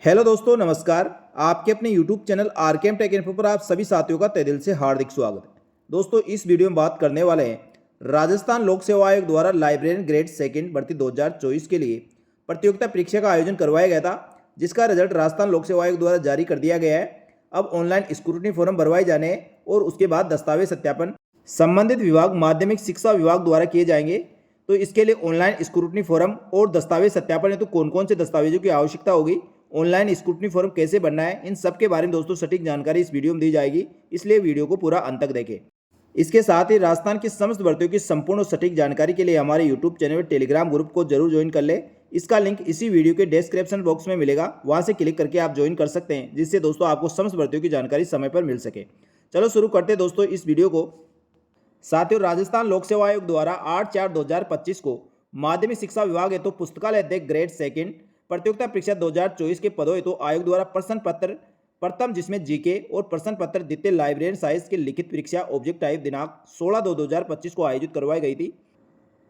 Hello दोस्तों, नमस्कार। आपके अपने YouTube channel RKM take info पर आप सभी साथियों का तहे दिल से हार्दिक स्वागत है। दोस्तों, इस वीडियो में बात करने वाले हैं राजस्थान लोक सेवा आयोग द्वारा लाइब्रेरियन ग्रेड सेकंड भर्ती 2024 के लिए प्रतियोगिता परीक्षा का आयोजन करवाया गया था, जिसका रिजल्ट राजस्थान लोक सेवा आयोग द्वारा जारी कर दिया गया है। अब ऑनलाइन स्क्रूटनी फॉर्म भरवाए जाने और उसके बाद दस्तावेज सत्यापन संबंधित विभाग माध्यमिक शिक्षा विभाग द्वारा किए जाएंगे। तो इसके लिए ऑनलाइन स्क्रूटनी फॉर्म और दस्तावेज सत्यापन है, तो कौन कौन से दस्तावेजों की आवश्यकता होगी, ऑनलाइन स्क्रूटनी फॉर्म कैसे भरना है, इन सब के बारे में दोस्तों सटीक जानकारी इस वीडियो में दी जाएगी, इसलिए वीडियो को पूरा अंत तक देखें। इसके साथ ही राजस्थान की समस्त भर्तियों की संपूर्ण और सटीक जानकारी के लिए हमारे यूट्यूब चैनल और टेलीग्राम ग्रुप को जरूर ज्वाइन कर ले। इसका लिंक इसी वीडियो के डिस्क्रिप्शन बॉक्स में मिलेगा, वहां से क्लिक करके आप ज्वाइन कर सकते हैं, जिससे दोस्तों आपको समस्त भर्तियों की जानकारी समय पर मिल सके। चलो शुरू करते हैं दोस्तों इस वीडियो को। साथियों, राजस्थान लोक सेवा आयोग द्वारा 8/4/2025 को माध्यमिक शिक्षा विभाग हेतु पुस्तकालय अध्यक्ष ग्रेड सेकंड प्रतियोगिता परीक्षा 2024 के पदों हेतु आयोग द्वारा प्रश्न पत्र प्रथम जिसमें जीके और प्रश्न पत्र द्वितीय लाइब्रेरियन साइंस की लिखित परीक्षा ऑब्जेक्ट टाइप दिनांक 16/2/2025 को आयोजित करवाई गई थी।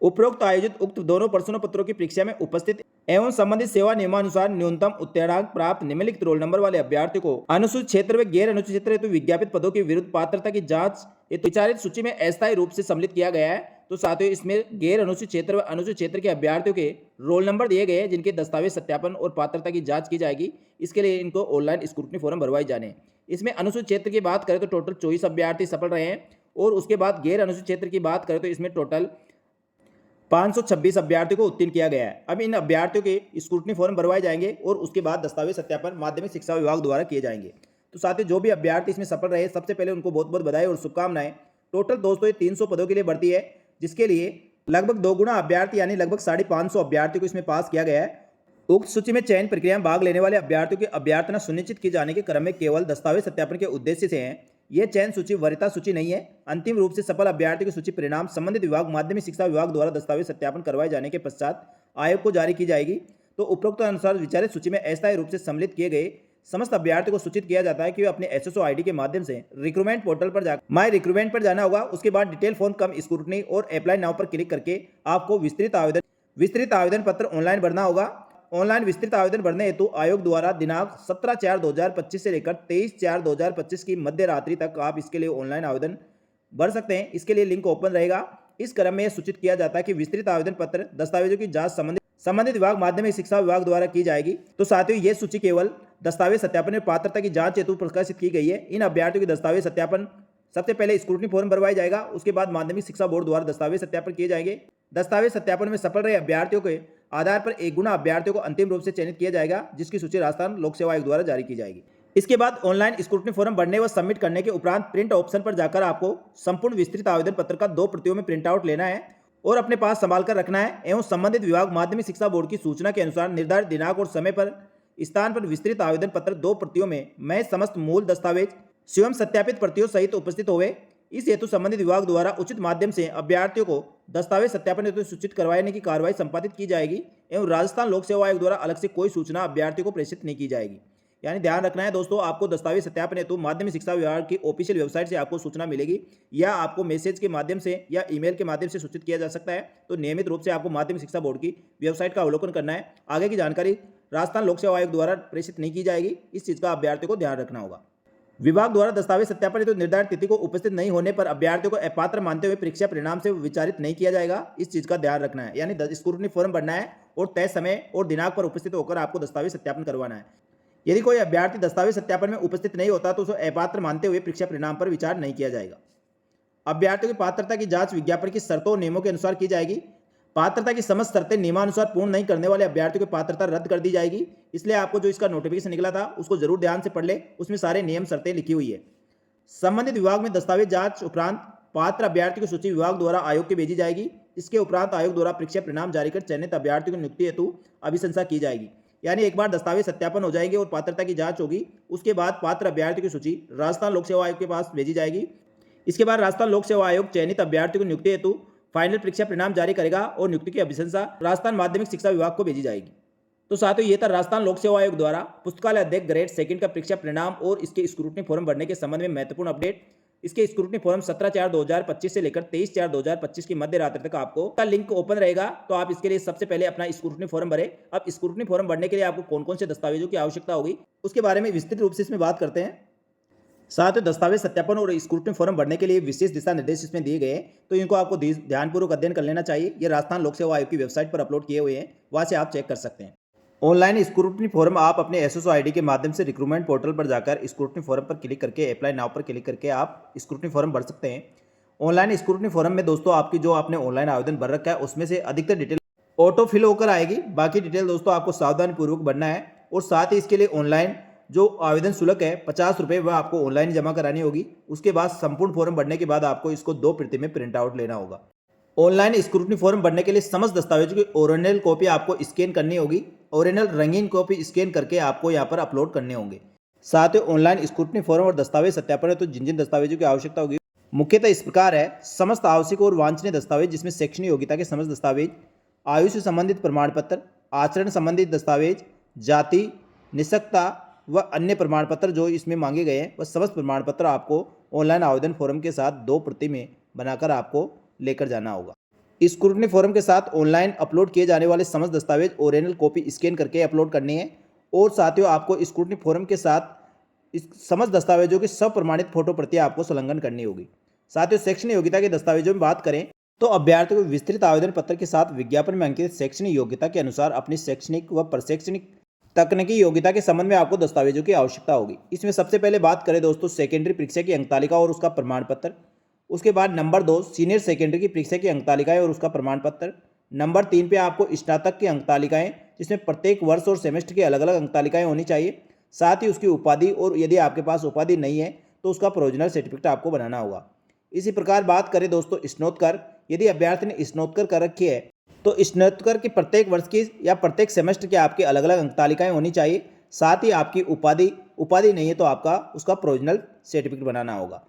उपरोक्त आयोजित उक्त दोनों प्रश्नों पत्रों की परीक्षा में उपस्थित एवं संबंधित सेवा नियमानुसार न्यूनतम उत्तीर्णांक प्राप्त निम्नलिखित रोल नंबर वाले अभ्यर्थी को अनुसूचित क्षेत्र व गैर अनुसूचित क्षेत्र हेतु विज्ञापित पदों के विरुद्ध पात्रता की जांच हेतु विचारित सूची में अस्थायी रूप से सम्मिलित किया गया है। तो साथियों, इसमें गैर अनुसूचित क्षेत्र व अनुसूचित क्षेत्र के अभ्यर्थियों के रोल नंबर दिए गए हैं, जिनके दस्तावेज सत्यापन और पात्रता की जांच की जाएगी। इसके लिए इनको ऑनलाइन स्क्रूटनी फॉर्म भरवाई जाने। इसमें अनुसूचित क्षेत्र की बात करें तो टोटल 24 अभ्यर्थी सफल रहे हैं, और उसके बाद गैर अनुसूचित क्षेत्र की बात करें तो इसमें टोटल 526 अभ्यर्थियों को उत्तीर्ण किया गया है। अब इन अभ्यर्थियों के स्क्रूटनी फॉर्म भरवाए जाएंगे और उसके बाद दस्तावेज सत्यापन माध्यमिक शिक्षा विभाग द्वारा किए जाएंगे। तो साथियों, जो भी अभ्यर्थी इसमें सफल रहे, सबसे पहले उनको बहुत बहुत बधाई और शुभकामनाएं। टोटल दोस्तों ये 300 पदों के लिए भर्ती है, जिसके लिए लगभग 2 गुना अभ्यर्थी यानी लगभग 550 अभ्यर्थियों को इसमें पास किया गया है। उक्त सूची में चयन प्रक्रिया में भाग लेने वाले अभ्यर्थियों की अभ्यर्थना सुनिश्चित की जाने के क्रम में केवल दस्तावेज सत्यापन के उद्देश्य से है। यह चयन सूची वरीयता सूची नहीं है। अंतिम रूप से सफल अभ्यर्थी की सूची परिणाम संबंधित विभाग माध्यमिक शिक्षा विभाग द्वारा दस्तावेज सत्यापन करवाए जाने के पश्चात आयोग को जारी की जाएगी। तो उपरोक्त अनुसार विचारित सूची में अस्थायी रूप से सम्मिलित किए गए समस्त अभ्यर्थियों को सूचित किया जाता है कि वे अपने एसएसओ आईडी के माध्यम से रिक्रूटमेंट पोर्टल पर जाकर माई रिक्रूटमेंट पर जाना होगा। उसके बाद डिटेल फॉर्म कम स्क्रूटनी और अप्लाई नाउ पर क्लिक करके आपको विस्तृत आवेदन पत्र ऑनलाइन भरना होगा। ऑनलाइन विस्तृत आवेदन भरने हेतु आयोग द्वारा दिनांक 17/4/2025 से लेकर 23/4/2025 की मध्य रात्रि तक आप इसके लिए ऑनलाइन आवेदन भर सकते हैं। इसके लिए लिंक ओपन रहेगा। इस क्रम में यह सूचित किया जाता है कि विस्तृत आवेदन पत्र दस्तावेजों की जांच संबंधित विभाग माध्यमिक शिक्षा विभाग द्वारा की जाएगी। तो साथियों, ये सूची केवल दस्तावेज सत्यापन और पात्रता की जांच हेतु प्रकाशित की गई है। इन अभ्यर्थियों के दस्तावेज सत्यापन सबसे पहले स्क्रूटनी फॉर्म भरवाया जाएगा, उसके बाद माध्यमिक शिक्षा बोर्ड द्वारा दस्तावेज सत्यापन किए जाएंगे। दस्तावेज सत्यापन में सफल रहे अभ्यर्थियों के आधार पर 1 गुना अभ्यर्थियों को अंतिम रूप से चयनित किया जाएगा, जिसकी सूची राजस्थान लोक सेवा आयोग द्वारा जारी की जाएगी। इसके बाद ऑनलाइन स्क्रूटनी फॉर्म भरने व सबमिट करने के उपरांत प्रिंट ऑप्शन पर जाकर आपको संपूर्ण विस्तृत आवेदन पत्र का 2 प्रतियों में प्रिंट आउट लेना है और अपने पास संभाल कर रखना है, एवं संबंधित विभाग माध्यमिक शिक्षा बोर्ड की सूचना के अनुसार निर्धारित दिनांक और समय पर स्थान पर विस्तृत आवेदन पत्र 2 प्रतियों में मैं समस्त मूल दस्तावेज स्वयं सत्यापित प्रतियों सहित उपस्थित होवे। इस हेतु संबंधित विभाग द्वारा उचित माध्यम से अभ्यर्थियों को दस्तावेज सत्यापन हेतु सूचित करवाने की कार्रवाई संपादित की जाएगी, एवं राजस्थान लोक सेवा आयोग द्वारा अलग से कोई सूचना अभ्यर्थियों को प्रेषित नहीं की जाएगी। यानी ध्यान रखना है दोस्तों, आपको दस्तावेज सत्यापन हेतु माध्यमिक शिक्षा विभाग की ऑफिशियल वेबसाइट से आपको सूचना मिलेगी, या आपको मैसेज के माध्यम से या ईमेल के माध्यम से सूचित किया जा सकता है। तो नियमित रूप से आपको माध्यमिक शिक्षा बोर्ड की वेबसाइट का अवलोकन करना है। आगे की जानकारी राजस्थान लोक सेवा आयोग द्वारा प्रेषित नहीं की जाएगी, इस चीज का अभ्यर्थियों को ध्यान रखना होगा। विभाग द्वारा दस्तावेज सत्यापन हेतु निर्धारित तिथि को उपस्थित नहीं होने पर अभ्यर्थियों को अपात्र मानते हुए परीक्षा परिणाम से विचारित नहीं किया जाएगा, इस चीज का ध्यान रखना है। यानी स्क्रूटनी फॉर्म भरना है और तय समय और दिनांक पर उपस्थित होकर आपको दस्तावेज सत्यापन करवाना है। यदि कोई अभ्यर्थी दस्तावेज सत्यापन में उपस्थित नहीं होता तो उसे अपात्र मानते हुए परीक्षा परिणाम पर विचार नहीं किया जाएगा। अभ्यर्थियों की पात्रता की जांच विज्ञापन की शर्तों और नियमों के अनुसार की जाएगी। पात्रता की समस्त शर्तें नियमानुसार पूर्ण नहीं करने वाले अभ्यर्थियों की पात्रता रद्द कर दी जाएगी। इसलिए आपको जो इसका नोटिफिकेशन निकला था उसको जरूर ध्यान से पढ़ ले, उसमें सारे नियम शर्तें लिखी हुई है। संबंधित विभाग में दस्तावेज जांच उपरांत पात्र अभ्यर्थी की सूची विभाग द्वारा आयोग के भेजी जाएगी। इसके उपरांत आयोग द्वारा परीक्षा परिणाम जारी कर चयनित अभ्यर्थियों की नियुक्ति हेतु अभिशंसा की जाएगी। यानी एक बार दस्तावेज सत्यापन हो जाएंगे और पात्रता की जांच होगी, उसके बाद पात्र अभ्यर्थी की सूची राजस्थान लोक सेवा आयोग के पास भेजी जाएगी। इसके बाद राजस्थान लोक सेवा आयोग चयनित अभ्यर्थियों की नियुक्ति हेतु फाइनल परीक्षा परिणाम जारी करेगा और नियुक्ति की अभिशंसा राजस्थान माध्यमिक शिक्षा विभाग को भेजी जाएगी। तो साथियों, ये था राजस्थान लोक सेवा आयोग द्वारा पुस्तकालय अध्यक्ष ग्रेड सेकंड का परीक्षा परिणाम और इसके स्क्रूटनी फॉर्म भरने के संबंध में महत्वपूर्ण अपडेट। इसके स्क्रूटनी फॉर्म 17/4/2025 से लेकर 23/4/2025 की मध्य रात्रि तक आपको का लिंक ओपन रहेगा। तो आप इसके लिए सबसे पहले अपना स्क्रूटनी फॉर्म भरें। अब स्क्रूटनी फॉर्म भरने के लिए आपको कौन-कौन से दस्तावेजों की आवश्यकता होगी, उसके बारे में विस्तृत रूप से इसमें बात करते हैं। साथ ही दस्तावेज सत्यापन और स्क्रूटनी फॉर्म भरने के लिए विशेष दिशा निर्देश इसमें दिए गए हैं, तो इनको आपको ध्यानपूर्वक अध्ययन कर लेना चाहिए। ये राजस्थान लोक सेवा आयोग की वेबसाइट पर अपलोड किए हुए हैं, वहां से आप चेक कर सकते हैं। ऑनलाइन स्क्रूटनी फॉर्म आप अपने एसएसओ आईडी के माध्यम से रिक्रूटमेंट पोर्टल पर जाकर स्क्रूटनी फॉर्म पर क्लिक करके अप्लाई नाउ पर क्लिक करके आप स्क्रूटनी फॉर्म भर सकते हैं। ऑनलाइन स्क्रूटनी फॉर्म में दोस्तों आपकी जो आपने ऑनलाइन आवेदन भर रखा है उसमें से अधिकतर डिटेल ऑटो फिल होकर आएगी। बाकी डिटेल दोस्तों आपको सावधानी पूर्वक भरना है। और साथ ही इसके लिए ऑनलाइन जो आवेदन शुल्क है 50 रुपये वह आपको ऑनलाइन जमा करानी होगी। उसके बाद संपूर्ण फॉर्म भरने के बाद आपको इसको 2 प्रति में प्रिंट आउट लेना होगा। ऑनलाइन स्क्रूटनी फॉर्म भरने के लिए समस्त दस्तावेजों की ओरिजिनल कॉपी आपको स्कैन करनी होगी। ओरिजिनल रंगीन कॉपी स्कैन करके आपको यहाँ पर अपलोड करने होंगे। साथ ही ऑनलाइन स्क्रूटनी फॉर्म और दस्तावेज सत्यापन है तो जिन जिन दस्तावेजों की आवश्यकता होगी मुख्यतः इस प्रकार है। समस्त आवश्यक और वांछनीय दस्तावेज जिसमें शैक्षणिक योग्यता के समस्त दस्तावेज, आयु से संबंधित प्रमाण पत्र, आचरण संबंधित दस्तावेज, जाति, निष्पक्षता व अन्य प्रमाण पत्र जो इसमें मांगे गए हैं वह समस्त प्रमाण पत्र आपको ऑनलाइन आवेदन फॉर्म के साथ 2 प्रति में बनाकर आपको लेकर जाना होगा। स्क्रूटनी फॉर्म के साथ ऑनलाइन अपलोड किए जाने वाले समस्त दस्तावेज ओरिजिनल कॉपी स्कैन करके अपलोड करनी है। और साथियों आपको स्क्रूटनी फॉर्म के साथ इस समस्त दस्तावेजों की सब प्रमाणित फोटो प्रतियां आपको संलग्न करनी होगी। साथियों शैक्षणिक योग्यता के दस्तावेजों में बात करें तो अभ्यर्थी को विस्तृत आवेदन पत्र के साथ विज्ञापन में अंकित शैक्षणिक योग्यता के अनुसार अपनी शैक्षणिक व प्रशैक्षणिक तकनीकी योग्यता के संबंध में आपको दस्तावेजों की आवश्यकता होगी। इसमें सबसे पहले बात करें दोस्तों सेकेंडरी परीक्षा की अंक तालिका और उसका प्रमाण पत्र। उसके बाद नंबर 2 सीनियर सेकेंडरी की परीक्षा की अंक तालिकाएं और उसका प्रमाण पत्र। नंबर 3 पे आपको स्नातक की अंक तालिकाएं जिसमें प्रत्येक वर्ष और सेमेस्टर की अलग अलग अंक तालिकाएं होनी चाहिए। साथ ही उसकी उपाधि और यदि आपके पास उपाधि नहीं है तो उसका प्रोविजनल सर्टिफिकेट आपको बनाना होगा। इसी प्रकार बात करें दोस्तों स्नातक, यदि अभ्यर्थी ने स्नातक कर रखी है तो स्नातक की प्रत्येक वर्ष की या प्रत्येक सेमेस्टर की आपकी अलग अलग अंक तालिकाएं होनी चाहिए। साथ ही आपकी उपाधि नहीं है तो आपका उसका प्रोविजनल सर्टिफिकेट बनाना होगा।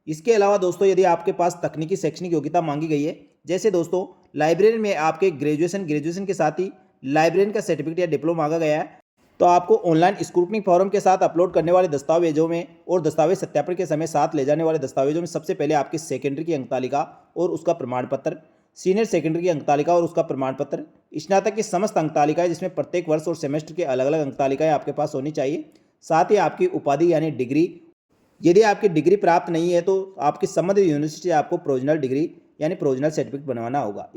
इसके अलावा दोस्तों यदि आपके पास तकनीकी शैक्षणिक योग्यता मांगी गई है, जैसे दोस्तों लाइब्रेरी में आपके ग्रेजुएशन के साथ ही लाइब्रेरियन का सर्टिफिकेट या डिप्लोमा मांगा गया है, तो आपको ऑनलाइन स्क्रूटनी फॉर्म के साथ अपलोड करने वाले दस्तावेजों में और दस्तावेज सत्यापन के समय साथ ले जाने वाले दस्तावेजों में सबसे पहले आपकी सेकेंडरी की अंक तालिका और उसका प्रमाण पत्र, सीनियर सेकेंडरी की अंक तालिका और उसका प्रमाण पत्र, स्नातक की समस्त अंक तालिकाएं जिसमें प्रत्येक वर्ष और सेमेस्टर की अलग अलग अंक तालिकाएं आपके पास होनी चाहिए। साथ ही आपकी उपाधि यानी डिग्री, यदि आपकी डिग्री प्राप्त नहीं है तो आपकी संबंधित यूनिवर्सिटी आपको प्रोविजनल डिग्री यानी प्रोविजनल सर्टिफिकेट बनवाना होगा।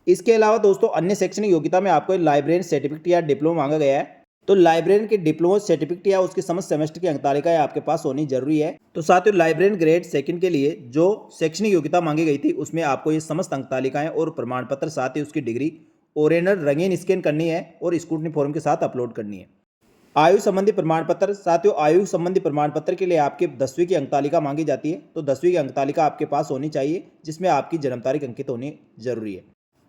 इसके अलावा दोस्तों अन्य शैक्षणिक योग्यता में आपको लाइब्रेरियन सर्टिफिकेट या डिप्लोमा मांगा गया है, तो लाइब्रेरियन के डिप्लोमा सर्टिफिकेट या उसके समस्त सेमेस्टर की अंक तालिका आपके पास होनी जरूरी है। तो साथ ही लाइब्रेरियन ग्रेड सेकंड के लिए जो शैक्षणिक योग्यता मांगी गई थी उसमें आपको ये समस्त अंक तालिकाएं और प्रमाण पत्र साथ ही उसकी डिग्री ओरिजिनल रंगीन स्कैन करनी है और स्क्रूटनी फॉर्म के साथ अपलोड करनी है। आयु संबंधी प्रमाण पत्र, साथियों आयु संबंधी प्रमाण पत्र के लिए आपके 10वीं की अंक तालिका मांगी जाती है, तो 10वीं की अंक तालिका आपके पास होनी चाहिए जिसमें आपकी जन्म तारीख अंकित होनी जरूरी है।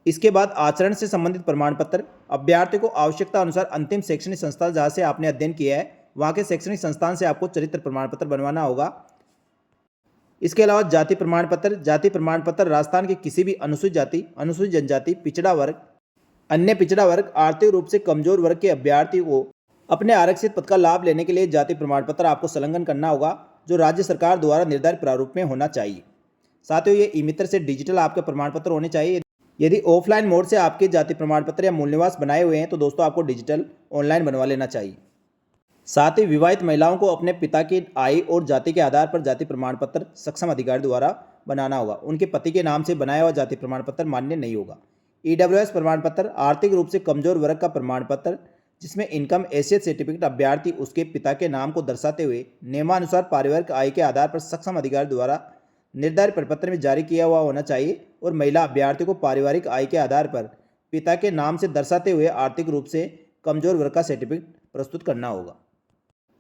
इसके बाद आचरण से संबंधित प्रमाण पत्र, अभ्यर्थी को आवश्यकता अनुसार अंतिम शैक्षणिक संस्थान जहां से आपने अध्ययन किया है वहां के शैक्षणिक संस्थान से आपको चरित्र प्रमाण पत्र बनवाना होगा। इसके अलावा जाति प्रमाण पत्र राजस्थान के किसी भी अनुसूचित जाति, अनुसूचित जनजाति, पिछड़ा वर्ग, अन्य पिछड़ा वर्ग, आर्थिक रूप से कमजोर वर्ग के अभ्यर्थी को अपने आरक्षित पद का लाभ लेने के लिए जाति प्रमाण पत्र आपको संलग्न करना होगा जो राज्य सरकार द्वारा निर्धारित प्रारूप में होना चाहिए। साथ ही ये ई-मित्र से डिजिटल आपके प्रमाण पत्र होने चाहिए। यदि ऑफलाइन मोड से आपके जाति प्रमाण पत्र या मूल निवास बनाए हुए हैं तो दोस्तों आपको डिजिटल ऑनलाइन बनवा लेना चाहिए। साथ ही विवाहित महिलाओं को अपने पिता की आय और जाति के आधार पर जाति प्रमाण पत्र सक्षम अधिकारी द्वारा बनाना होगा। उनके पति के नाम से बनाया हुआ जाति प्रमाण पत्र मान्य नहीं होगा। ईडब्ल्यूएस प्रमाण पत्र, आर्थिक रूप से कमजोर वर्ग का प्रमाण पत्र जिसमें इनकम एसेट सर्टिफिकेट अभ्यर्थी उसके पिता के नाम को दर्शाते हुए नियमानुसार पारिवारिक आय के आधार पर सक्षम अधिकारी द्वारा निर्धारित प्रपत्र में जारी किया हुआ होना चाहिए। और महिला अभ्यर्थी को पारिवारिक आय के आधार पर पिता के नाम से दर्शाते हुए आर्थिक रूप से कमजोर वर्ग का सर्टिफिकेट प्रस्तुत करना होगा।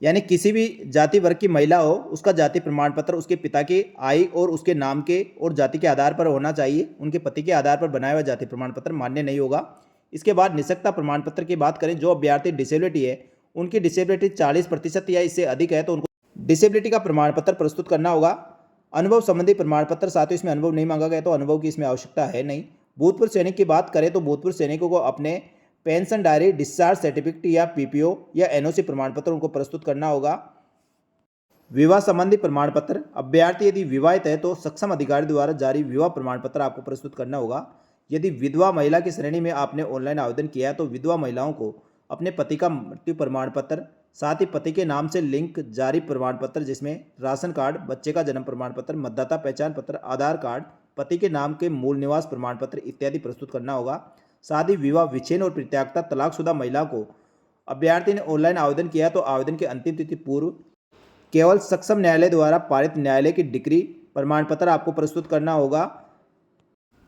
यानी किसी भी जाति वर्ग की महिला हो उसका जाति प्रमाण पत्र उसके पिता के आय और उसके नाम के और जाति के आधार पर होना चाहिए। उनके पति के आधार पर बनाया हुआ जाति प्रमाण पत्र मान्य नहीं होगा। इसके बाद निष्पक्षता प्रमाण पत्र की बात करें, जो अभ्यर्थी डिसेबिलिटी है उनकी डिसेबिलिटी 40% या इससे अधिक है तो उनको डिसेबिलिटी का प्रमाण पत्र प्रस्तुत करना होगा। अनुभव संबंधी प्रमाण पत्र, साथ ही इसमें अनुभव नहीं मांगा गया तो अनुभव की इसमें आवश्यकता है नहीं। भूतपूर्व सैनिक की बात करें तो भूतपूर्व सैनिकों को अपने पेंशन डायरी, डिस्चार्ज सर्टिफिकेट या पीपीओ या एनओसी प्रमाण पत्र उनको प्रस्तुत करना होगा। विवाह संबंधी प्रमाण पत्र, अभ्यर्थी यदि विवाहित है तो सक्षम अधिकारी द्वारा जारी विवाह प्रमाण पत्र आपको प्रस्तुत करना होगा। यदि विधवा महिला की श्रेणी में आपने ऑनलाइन आवेदन किया है तो विधवा महिलाओं को अपने पति का मृत्यु प्रमाण पत्र, साथ ही पति के नाम से लिंक जारी प्रमाण पत्र जिसमें राशन कार्ड, बच्चे का जन्म प्रमाण पत्र, मतदाता पहचान पत्र, आधार कार्ड, पति के नाम के मूल निवास प्रमाण पत्र इत्यादि प्रस्तुत करना होगा। साथ ही विवाह विच्छेद और परित्यक्ता तलाकशुदा महिला को अभ्यर्थी ने ऑनलाइन आवेदन किया तो आवेदन की अंतिम तिथि पूर्व केवल सक्षम न्यायालय द्वारा पारित न्यायालय की डिग्री प्रमाण पत्र आपको प्रस्तुत करना होगा।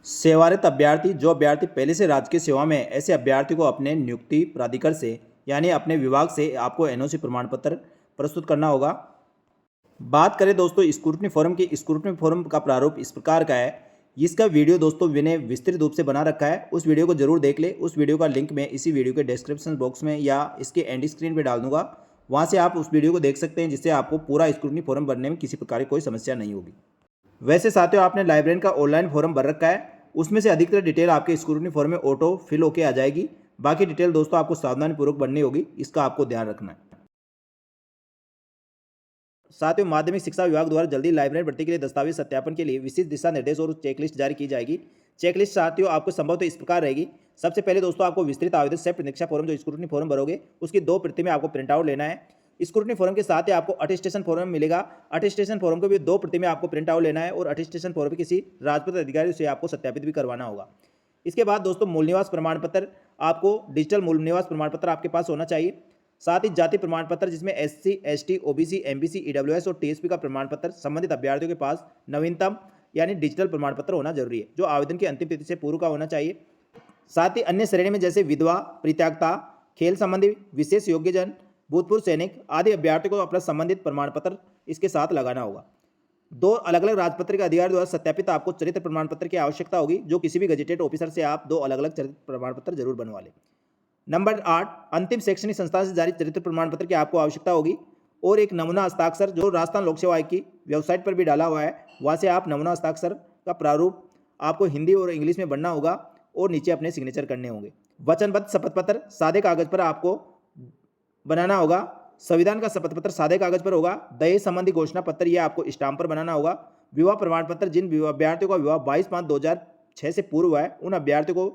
सेवारत अभ्यर्थी, जो अभ्यर्थी पहले से राजकीय सेवा में है, ऐसे अभ्यर्थी को अपने नियुक्ति प्राधिकार से यानी अपने विभाग से आपको एनओसी प्रमाण पत्र प्रस्तुत करना होगा। बात करें दोस्तों स्क्रूटनी फॉर्म की, स्क्रूटनी फॉर्म का प्रारूप इस प्रकार का है। इसका वीडियो दोस्तों मैंने विस्तृत रूप से बना रखा है, उस वीडियो को जरूर देख ले। उस वीडियो का लिंक मैं इसी वीडियो के डिस्क्रिप्शन बॉक्स में या इसके एंड स्क्रीन पे डाल दूंगा, वहाँ से आप उस वीडियो को देख सकते हैं, जिससे आपको पूरा स्क्रूटनी फॉर्म भरने में किसी प्रकार की कोई समस्या नहीं होगी। वैसे साथियों, आपने लाइब्रेरियन का ऑनलाइन फॉर्म भर रखा है, उसमें से अधिकतर डिटेल आपके स्क्रूटनी फॉर्म में ऑटो फिल होकर आ जाएगी। बाकी डिटेल दोस्तों आपको सावधानीपूर्वक भरनी होगी, इसका आपको ध्यान रखना है। साथियों, माध्यमिक शिक्षा विभाग द्वारा जल्दी लाइब्रेरियन भर्ती के लिए दस्तावेज सत्यापन के लिए विशिष्ट दिशा निर्देश और चेकलिस्ट जारी की जाएगी। चेकलिस्ट साथियों आपको संभवतः इस प्रकार रहेगी। सबसे पहले दोस्तों आपको विस्तृत आवेदन से परीक्षा फॉर्म, जो स्क्रूटनी फॉर्म भरोगे उसकी 2 प्रति में आपको प्रिंट आउट लेना है। स्क्रूटनी फॉर्म के साथ ही आपको अटेस्टेशन फॉर्म मिलेगा। अटेस्टेशन फॉर्म को भी 2 प्रति में आपको प्रिंट आउट लेना है और अटेस्टेशन फॉर्म किसी राजपत्र अधिकारी से आपको सत्यापित भी करवाना होगा। इसके बाद दोस्तों मूल निवास प्रमाण पत्र, आपको डिजिटल मूल निवास प्रमाण पत्र आपके पास होना चाहिए। साथ ही जाति प्रमाण पत्र जिसमें SC, ST, OBC, MBC, EWS और TSP का प्रमाण पत्र संबंधित अभ्यर्थियों के पास नवीनतम यानी डिजिटल प्रमाण पत्र होना जरूरी है, जो आवेदन की अंतिम तिथि से पूर्व का होना चाहिए। साथ ही अन्य श्रेणी में जैसे विधवा, परित्यक्ता, खेल संबंधी, विशेष योग्यजन, भूतपूर्व सैनिक आदि अभ्यर्थियों को अपना संबंधित प्रमाण पत्र इसके साथ लगाना होगा। 2 अलग अलग राजपत्रित अधिकारी द्वारा सत्यापित आपको चरित्र प्रमाण पत्र की आवश्यकता होगी, जो किसी भी गजेटेड ऑफिसर से आप 2 अलग अलग चरित्र प्रमाण पत्र जरूर बनवा लें। नंबर 8, अंतिम शैक्षणिक संस्थान से जारी चरित्र प्रमाण पत्र की आपको आवश्यकता होगी और एक नमूना हस्ताक्षर, जो राजस्थान लोक सेवा आयोग की वेबसाइट पर भी डाला हुआ है, वहाँ से आप नमूना हस्ताक्षर का प्रारूप आपको हिंदी और इंग्लिश में बनना होगा और नीचे अपने सिग्नेचर करने होंगे। वचनबद्ध शपथ पत्र सादे कागज पर आपको बनाना होगा। संविधान का शपथ पत्र सादे कागज पर होगा। दहेज संबंधी घोषणा पत्र ये आपको स्टाम्प पर बनाना होगा। विवाह प्रमाण पत्र, जिन अभ्यर्थियों का विवाह 22/5/2006 से पूर्व हुआ है, उन अभ्यर्थियों को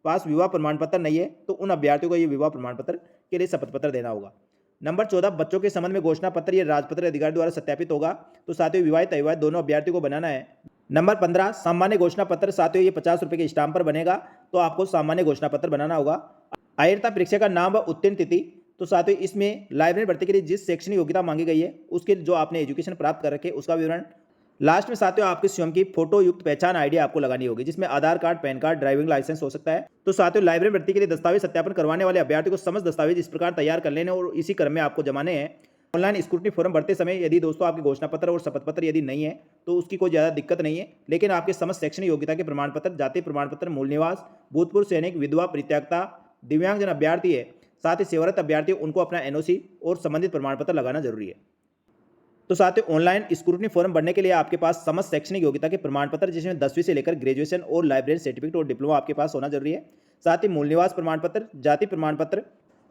पास विवाह प्रमाण पत्र नहीं है तो उन अभ्यर्थियों को ये विवाह प्रमाण पत्र के लिए शपथ पत्र देना होगा। नंबर 14, बच्चों के संबंध में घोषणा पत्र ये राजपत्र अधिकारी द्वारा सत्यापित होगा, तो साथियों विवाहित अविवाहित दोनों अभ्यर्थियों को बनाना है। नंबर 15, सामान्य घोषणा पत्र, साथियों ये 50 रुपये के स्टाम्प पर बनेगा, तो आपको सामान्य घोषणा पत्र बनाना होगा। आयरता परीक्षा का नाम व उत्तीर्ण तिथि, तो साथियों इसमें लाइब्रेरी भर्ती के लिए जिस शैक्षणिक योग्यता मांगी गई है उसके जो आपने एजुकेशन प्राप्त कर रखे उसका विवरण। लास्ट में साथियों आपके स्वयं की फोटो युक्त पहचान आईडी आपको लगानी होगी, जिसमें Aadhaar card, PAN card, driving licence हो सकता है। तो साथियों लाइब्रेरी भर्ती के लिए दस्तावेज सत्यापन करवाने वाले अभ्यर्थी को समस्त दस्तावेज इस प्रकार तैयार कर लेने और इसी क्रम में आपको जमाने हैं। ऑनलाइन स्क्रूटनी फॉर्म भरते समय यदि दोस्तों आपके घोषणा पत्र और शपथ पत्र यदि नहीं है तो उसकी कोई ज़्यादा दिक्कत नहीं है, लेकिन आपके समस्त शैक्षणिक योग्यता के प्रमाण पत्र, जाति प्रमाण पत्र, मूल निवास, भूतपूर्व सैनिक, विधवा, परित्यक्ता, दिव्यांगजन अभ्यर्थी है, साथ ही सेवारत अभ्यर्थी, उनको अपना NOC और संबंधित प्रमाण पत्र लगाना जरूरी है। तो साथियों ऑनलाइन स्क्रूटनी फॉर्म भरने के लिए आपके पास समस्त शैक्षणिक योग्यता के प्रमाण पत्र, जिसमें 10वीं से लेकर ग्रेजुएशन और लाइब्रेरी सर्टिफिकेट और डिप्लोमा आपके पास होना जरूरी है। साथ ही मूल निवास प्रमाण पत्र, जाति प्रमाण पत्र।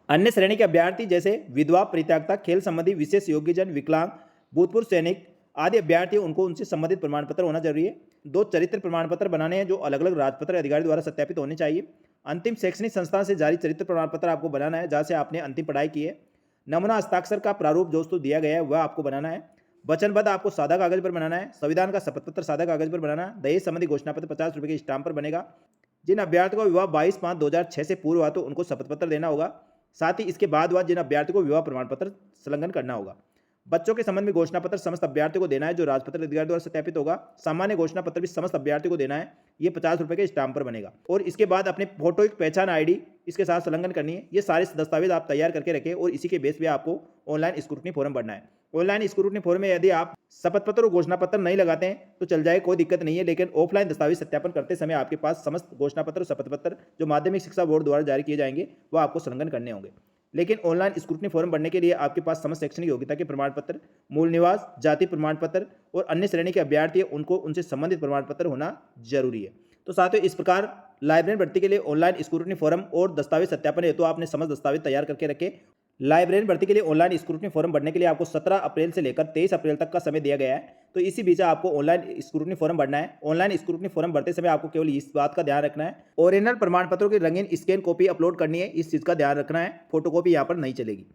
अन्य श्रेणी के अभ्यर्थी जैसे विधवा, परित्यक्ता, खेल संबंधी, विशेष योग्यजन, विकलांग, भूतपूर्व सैनिक आदि अभ्यर्थी, उनको उनसे संबंधित प्रमाण पत्र होना जरूरी है। 2 चरित्र प्रमाण पत्र बनाने हैं, जो अलग अलग राजपत्र अधिकारी द्वारा सत्यापित होने चाहिए। अंतिम शैक्षणिक संस्थान से जारी चरित्र प्रमाण पत्र आपको बनाना है, जहाँ से आपने अंतिम पढ़ाई की है। नमूना हस्ताक्षर का प्रारूप दोस्तों दिया गया है, वह आपको बनाना है। वचनबद्ध आपको सादा कागज पर बनाना है। संविधान का शपथ पत्र सादा कागज पर बनाना है। दहेज संबंधी घोषणा पत्र 50 रुपये के स्टाम्प पर बनेगा। जिन अभ्यर्थियों का विवाह 22/5/2006 से पूर्व हुआ तो उनको शपथ पत्र देना होगा। साथ ही इसके बाद जिन अभ्यर्थियों को विवाह प्रमाण पत्र संलग्न करना होगा। बच्चों के संबंध में घोषणा पत्र समस्त अभ्यर्थियों को देना है, जो राजपत्र अधिकारी द्वारा सत्यापित होगा। सामान्य घोषणा पत्र भी समस्त अभ्यर्थियों को देना है, ये 50 रुपये के स्टाम्प पर बनेगा। और इसके बाद अपने फोटो एक पहचान आईडी इसके साथ संलग्न करनी है। ये सारे दस्तावेज आप तैयार करके रखें और इसी के बेस पे आपको ऑनलाइन स्क्रूटनी फॉर्म भरना है। ऑनलाइन स्क्रूटनी फॉर्म में यदि आप शपथ पत्र और घोषणा पत्र नहीं लगाते हैं तो चल जाए, कोई दिक्कत नहीं है, लेकिन ऑफलाइन दस्तावेज सत्यापन करते समय आपके पास समस्त घोषणा पत्र और शपथ पत्र जो माध्यमिक शिक्षा बोर्ड द्वारा जारी किए जाएंगे वो आपको संलग्न करने होंगे। लेकिन ऑनलाइन स्क्रूटनी फॉर्म भरने के लिए आपके पास समस्त शैक्षणिक योग्यता के प्रमाण पत्र, मूल निवास, जाति प्रमाण पत्र और अन्य श्रेणी के अभ्यर्थी उनको उनसे संबंधित प्रमाण पत्र होना जरूरी है। तो साथियों इस प्रकार लाइब्रेरी भर्ती के लिए ऑनलाइन स्क्रूटनी फॉर्म और दस्तावेज सत्यापन हेतु आपने समस्त दस्तावेज तैयार करके रखे। लाइब्रेरियन भर्ती के लिए ऑनलाइन स्क्रूटनी फॉर्म भरने के लिए आपको 17 अप्रैल से लेकर 23 अप्रैल तक का समय दिया गया है। तो इसी बीच आपको ऑनलाइन स्क्रूटनी फॉर्म भरना है। ऑनलाइन स्क्रूटनी फॉर्म भरते समय आपको केवल इस बात का ध्यान रखना है, ओरिजिनल प्रमाण पत्रों की रंगीन स्कैन कॉपी अपलोड करनी है। इस चीज़ का ध्यान रखना है, फोटोकॉपी यहाँ पर नहीं चलेगी।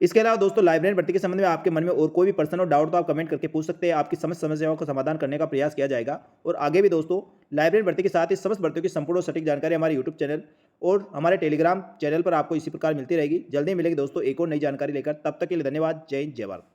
इसके अलावा दोस्तों लाइब्रेरियन भर्ती के संबंध में आपके मन में और कोई भी प्रश्न और डाउट तो आप कमेंट करके पूछ सकते हैं। आपकी समस्त समस्याओं का समाधान करने का प्रयास किया जाएगा। और आगे भी दोस्तों लाइब्रेरियन भर्ती के साथ ही समस्त भर्तियों की संपूर्ण और सटीक जानकारी हमारे यूट्यूब चैनल और हमारे टेलीग्राम चैनल पर आपको इसी प्रकार मिलती रहेगी। जल्दी मिलेगी दोस्तों एक और नई जानकारी लेकर। तब तक के लिए धन्यवाद। जय हिंद, जय भारत।